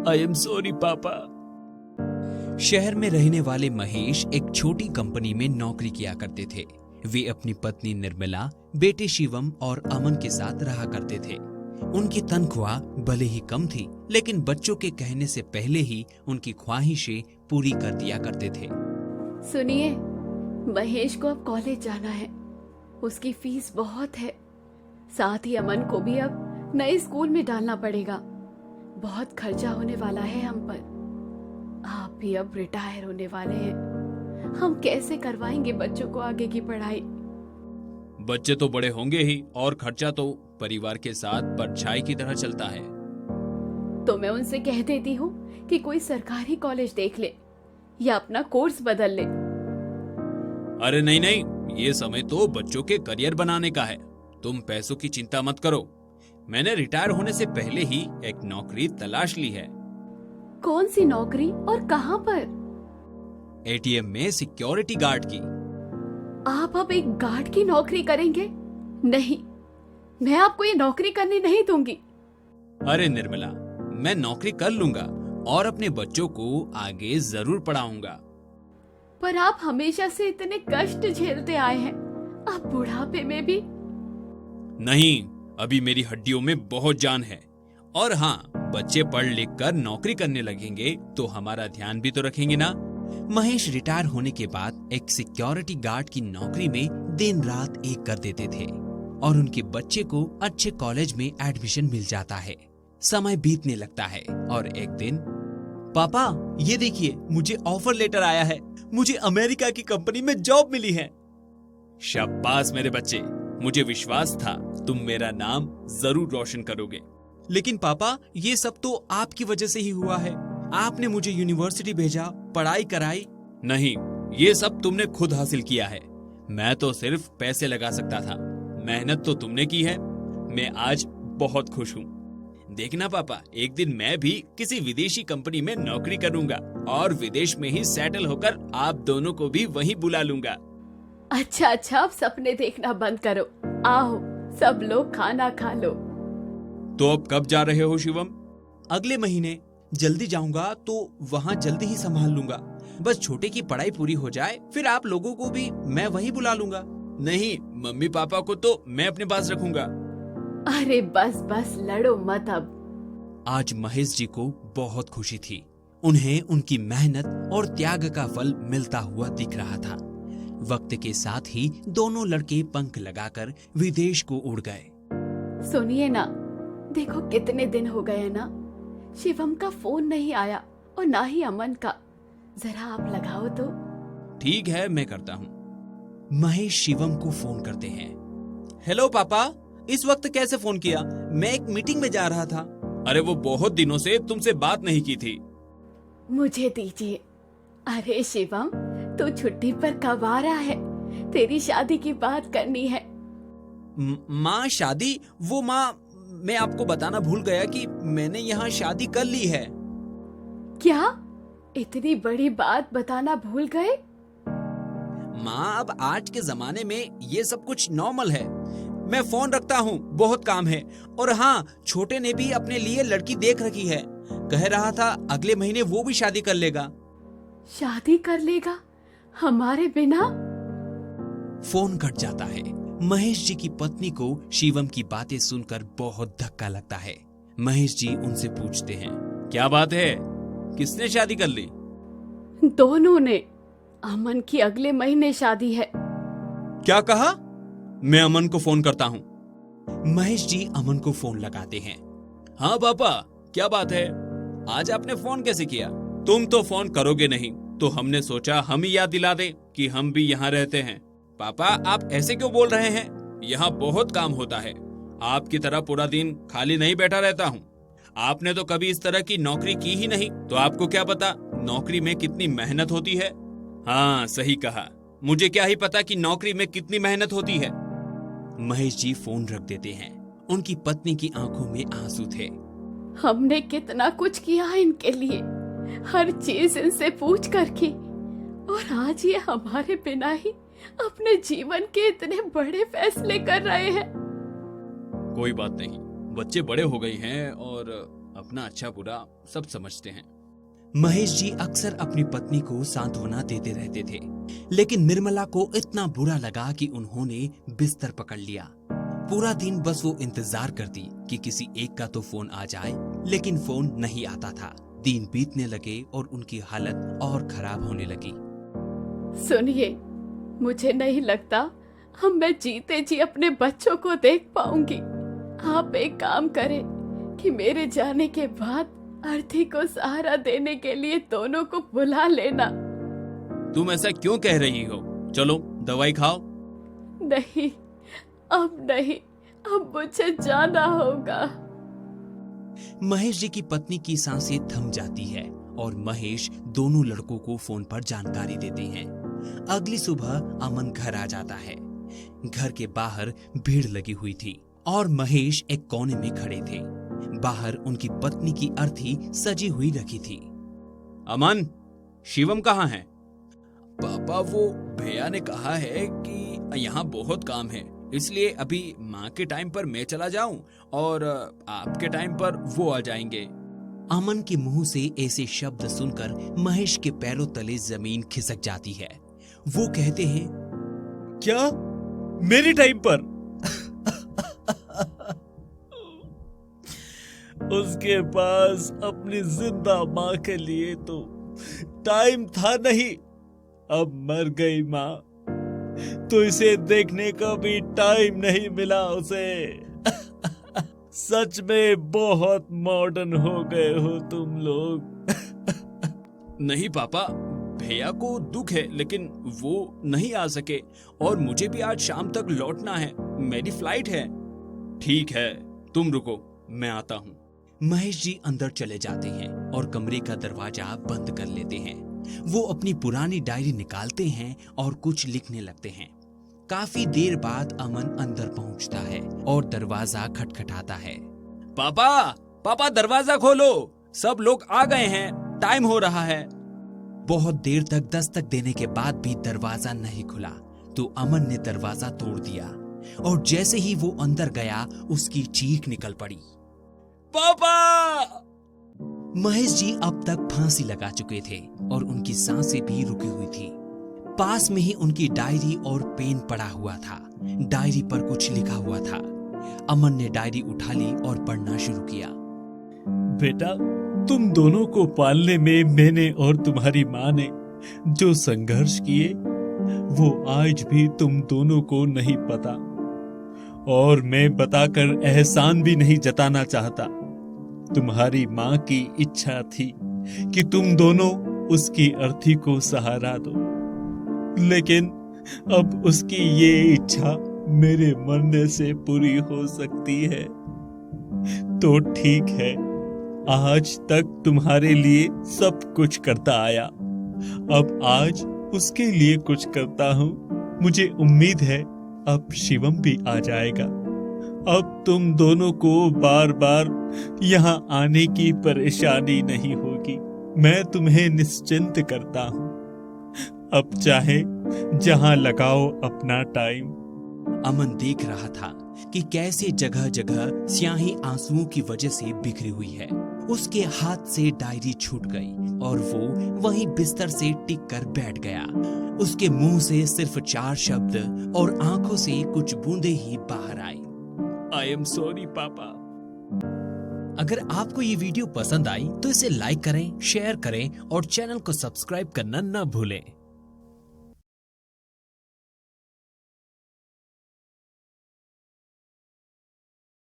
I am sorry पापा। शहर में रहने वाले महेश एक छोटी कंपनी में नौकरी किया करते थे। वे अपनी पत्नी निर्मला, बेटे शिवम और अमन के साथ रहा करते थे। उनकी तनख्वाह भले ही कम थी, लेकिन बच्चों के कहने से पहले ही उनकी ख्वाहिशें पूरी कर दिया करते थे। सुनिए, महेश को अब कॉलेज जाना है। उसकी फीस बहुत है। साथ ही अमन को भी अब नए स्कूल में डालना पड़ेगा। बहुत खर्चा होने वाला है हम पर। आप भी अब रिटायर होने वाले हैं। हम कैसे करवाएंगे बच्चों को आगे की पढ़ाई? बच्चे तो बड़े होंगे ही और खर्चा तो परिवार के साथ परछाई की तरह चलता है। तो मैं उनसे कह देती हूँ कि कोई सरकारी कॉलेज देख ले या अपना कोर्स बदल ले। अरे नहीं नहीं, ये समय तो बच्चों के करियर बनाने का है। तुम पैसों की चिंता मत करो। मैंने रिटायर होने से पहले ही एक नौकरी तलाश ली है। कौन सी नौकरी और कहाँ पर? एटीएम में सिक्योरिटी गार्ड की। आप अब एक गार्ड की नौकरी करेंगे? नहीं, मैं आपको ये नौकरी करने नहीं दूंगी। अरे निर्मला, मैं नौकरी कर लूंगा और अपने बच्चों को आगे जरूर पढ़ाऊंगा। पर आप हमेशा से इतने कष्ट झेलते आए हैं, आप बुढ़ापे में भी? नहीं, अभी मेरी हड्डियों में बहुत जान है। और हाँ, बच्चे पढ़ लिख कर नौकरी करने लगेंगे तो हमारा ध्यान भी तो रखेंगे ना। महेश रिटायर होने के बाद एक सिक्योरिटी गार्ड की नौकरी में दिन रात एक कर देते थे और उनके बच्चे को अच्छे कॉलेज में एडमिशन मिल जाता है। समय बीतने लगता है और एक दिन, पापा ये देखिए, मुझे ऑफर लेटर आया है। मुझे अमेरिका की कंपनी में जॉब मिली है। शाबाश मेरे बच्चे, मुझे विश्वास था तुम मेरा नाम जरूर रोशन करोगे। लेकिन पापा, ये सब तो आपकी वजह से ही हुआ है। आपने मुझे यूनिवर्सिटी भेजा, पढ़ाई कराई। नहीं, ये सब तुमने खुद हासिल किया है। मैं तो सिर्फ पैसे लगा सकता था। मेहनत तो तुमने की है। मैं आज बहुत खुश हूँ। देखना पापा, एक दिन मैं भी किसी विदेशी कंपनी में नौकरी करूंगा और विदेश में ही सेटल होकर आप दोनों को भी वहीं बुला लूंगा। अच्छा अच्छा, अब सपने देखना बंद करो। आओ सब लोग खाना खा लो। तो अब कब जा रहे हो शिवम? अगले महीने। जल्दी जाऊंगा तो वहाँ जल्दी ही संभाल लूंगा। बस छोटे की पढ़ाई पूरी हो जाए, फिर आप लोगों को भी मैं वहीं बुला लूंगा। नहीं, मम्मी पापा को तो मैं अपने पास रखूंगा। अरे बस बस, लड़ो मत अब। आज महेश जी को बहुत खुशी थी। उन्हें उनकी मेहनत और त्याग का फल मिलता हुआ दिख रहा था। वक्त के साथ ही दोनों लड़के पंख लगाकर विदेश को उड़ गए। सुनिए ना, देखो कितने दिन हो गए ना, शिवम का फोन नहीं आया और ना ही अमन का। जरा आप लगाओ तो। ठीक है, मैं करता हूँ। महेश शिवम को फोन करते हैं। हेलो पापा, इस वक्त कैसे फोन किया? मैं एक मीटिंग में जा रहा था। अरे वो बहुत दिनों से तुमसे बात नहीं की थी। मुझे दीजिए। अरे शिवम, तू छुट्टी पर कब आ रहा है? तेरी शादी की बात करनी है। माँ शादी? वो माँ, मैं आपको बताना भूल गया कि मैंने यहाँ शादी कर ली है। क्या? इतनी बड़ी बात बताना भूल गए? माँ, अब आज के जमाने में ये सब कुछ नॉर्मल है। मैं फोन रखता हूँ, बहुत काम है। और हाँ, छोटे ने भी अपने लिए लड़की देख रखी है। कह रहा था अगले महीने वो भी शादी कर लेगा। शादी कर लेगा हमारे बिना? फोन कट जाता है। महेश जी की पत्नी को शिवम की बातें सुनकर बहुत धक्का लगता है। महेश जी उनसे पूछते हैं, क्या बात है? किसने शादी कर ली? दोनों ने। अमन की अगले महीने शादी है। क्या कहा? मैं अमन को फोन करता हूँ। महेश जी अमन को फोन लगाते हैं। हाँ पापा, क्या बात है? आज आपने फोन कैसे किया? तुम तो फोन करोगे नहीं, तो हमने सोचा हम ही याद दिला दें कि हम भी यहाँ रहते हैं। पापा, आप ऐसे क्यों बोल रहे हैं? यहाँ बहुत काम होता है। आपकी तरह पूरा दिन खाली नहीं बैठा रहता हूँ। आपने तो कभी इस तरह की नौकरी की ही नहीं, तो आपको क्या पता नौकरी में कितनी मेहनत होती है। हाँ, सही कहा। मुझे क्या ही पता कि नौकरी में कितनी मेहनत होती है। महेश जी फोन रख देते हैं। उनकी पत्नी की आंखों में आंसू थे। हमने कितना कुछ किया है इनके लिए, हर चीज इनसे पूछ करके, और आज ये हमारे बिना ही अपने जीवन के इतने बड़े फैसले कर रहे हैं। कोई बात नहीं, बच्चे बड़े हो गए हैं और अपना अच्छा बुरा सब समझते हैं। महेश जी अक्सर अपनी पत्नी को सांत्वना देते रहते थे, लेकिन निर्मला को इतना बुरा लगा कि उन्होंने बिस्तर पकड़ लिया। पूरा दिन बस वो इंतजार करती कि किसी एक का तो फोन आ जाए, लेकिन फोन नहीं आता था। दिन बीतने लगे और उनकी हालत और खराब होने लगी। सुनिए, मुझे नहीं लगता मैं जीते जी अपने बच्चों को देख पाऊंगी। आप एक काम करें कि मेरे जाने के बाद अर्थी को सहारा देने के लिए दोनों को बुला लेना। तुम ऐसा क्यों कह रही हो? चलो दवाई खाओ। नहीं, अब नहीं, अब मुझे जाना होगा। महेश जी की पत्नी की सांसें थम जाती है और महेश दोनों लड़कों को फोन पर जानकारी देते हैं। अगली सुबह अमन घर आ जाता है। घर के बाहर भीड़ लगी हुई थी और महेश एक कोने में खड़े थे। बाहर उनकी पत्नी की अर्थी सजी हुई रखी थी। अमन, शिवम कहाँ है? पापा, वो भैया ने कहा है कि यहाँ बहुत काम है, इसलिए अभी माँ के टाइम पर मैं चला जाऊं और आपके टाइम पर वो आ जाएंगे। अमन के मुंह से ऐसे शब्द सुनकर महेश के पैरों तले जमीन खिसक जाती है। वो कहते हैं, क्या मेरी टाइम पर? उसके पास अपनी जिंदा माँ के लिए तो टाइम था नहीं। अब मर गई माँ तो इसे देखने का भी टाइम नहीं मिला उसे। सच में बहुत मॉडर्न हो गए हो तुम लोग। नहीं पापा, भैया को दुख है लेकिन वो नहीं आ सके और मुझे भी आज शाम तक लौटना है, मेरी फ्लाइट है। ठीक है, तुम रुको, मैं आता हूँ। महेश जी अंदर चले जाते हैं और कमरे का दरवाजा बंद कर लेते हैं। वो अपनी पुरानी डायरी निकालते हैं और कुछ लिखने लगते हैं। काफी देर बाद अमन अंदर पहुंचता है और दरवाजा खटखटाता है। पापा, पापा दरवाजा खोलो, सब लोग आ गए हैं, टाइम हो रहा है। बहुत देर तक दस्तक देने के बाद भी दरवाजा नहीं खुला तो अमन ने दरवाजा तोड़ दिया और जैसे ही वो अंदर गया उसकी चीख निकल पड़ी, पापा! महेश जी अब तक फांसी लगा चुके थे और उनकी सांसें भी रुकी हुई थी। पास में ही उनकी डायरी और पेन पड़ा हुआ था। डायरी पर कुछ लिखा हुआ था। अमन ने डायरी उठा ली और पढ़ना शुरू किया। बेटा, तुम दोनों को पालने में मैंने और तुम्हारी माँ ने जो संघर्ष किए वो आज भी तुम दोनों को नहीं पता, और मैं बताकर एहसान भी नहीं जताना चाहता। तुम्हारी माँ की इच्छा थी कि तुम दोनों उसकी अर्थी को सहारा दो, लेकिन अब उसकी ये इच्छा मेरे मरने से पूरी हो सकती है। तो ठीक है, आज तक तुम्हारे लिए सब कुछ करता आया, अब आज उसके लिए कुछ करता हूँ। मुझे उम्मीद है अब शिवम भी आ जाएगा। अब तुम दोनों को बार बार यहाँ आने की परेशानी नहीं होगी। मैं तुम्हें निश्चिंत करता हूँ। अब चाहे जहाँ लगाओ अपना टाइम। अमन देख रहा था कि कैसे जगह जगह स्याही आंसुओं की वजह से बिखरी हुई है। उसके हाथ से डायरी छूट गई और वो वहीं बिस्तर से टिक कर बैठ गया। उसके मुंह से सिर्फ 4 शब्द और आंखों से कुछ बूंदे ही बाहर आई। आई एम सॉरी पापा। अगर आपको ये वीडियो पसंद आई तो इसे लाइक करें, शेयर करें और चैनल को सब्सक्राइब करना न भूलें।